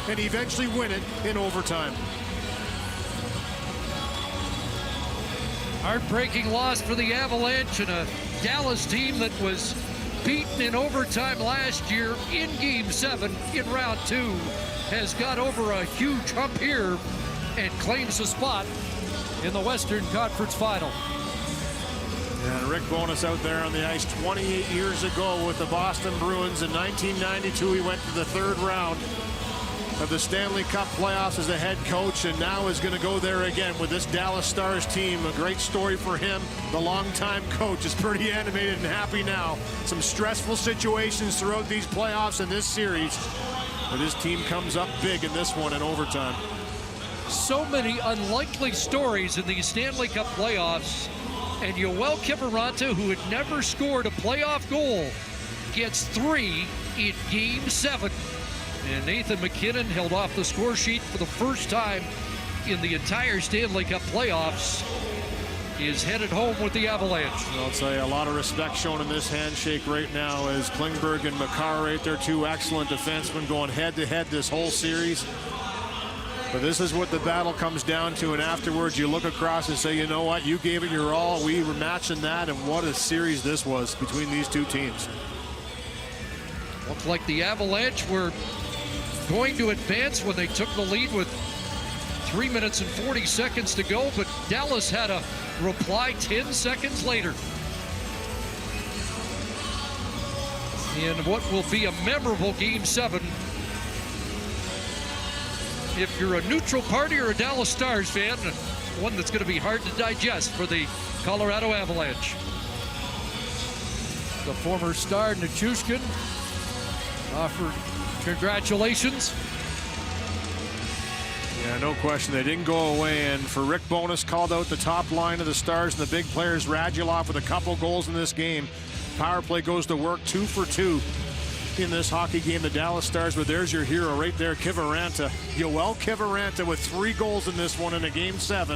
and eventually win it in overtime. Heartbreaking loss for the Avalanche, and a Dallas team that was beaten in overtime last year in Game 7 in Round 2 has got over a huge hump here and claims a spot in the Western Conference Final. And Rick Bowness out there on the ice 28 years ago with the Boston Bruins. In 1992, he went to the third round of the Stanley Cup playoffs as the head coach, and now is going to go there again with this Dallas Stars team. A great story for him. The longtime coach is pretty animated and happy now. Some stressful situations throughout these playoffs and this series, but his team comes up big in this one in overtime. So many unlikely stories in these Stanley Cup playoffs, and Yoel Kiviranta, who had never scored a playoff goal, gets 3 in Game 7. And Nathan MacKinnon held off the score sheet for the first time in the entire Stanley Cup playoffs. He is headed home with the Avalanche. I'll tell you, a lot of respect shown in this handshake right now as Klingberg and Makar right there, two excellent defensemen going head-to-head this whole series. But this is what the battle comes down to, and afterwards you look across and say, you know what, you gave it your all, we were matching that, and what a series this was between these two teams. Looked like the Avalanche were going to advance when they took the lead with 3 minutes and 40 seconds to go, but Dallas had a reply 10 seconds later. In what will be a memorable Game 7. If you're a neutral party or a Dallas Stars fan, one that's going to be hard to digest for the Colorado Avalanche. The former star Nichushkin offered congratulations. Yeah, no question. They didn't go away. And for Rick Bowness, called out the top line of the Stars and the big players. Radulov with a couple goals in this game. Power play goes to work, 2 for 2 in this hockey game. The Dallas Stars, but there's your hero right there, Kiviranta. Yoel Kiviranta with 3 goals in this one in a Game 7.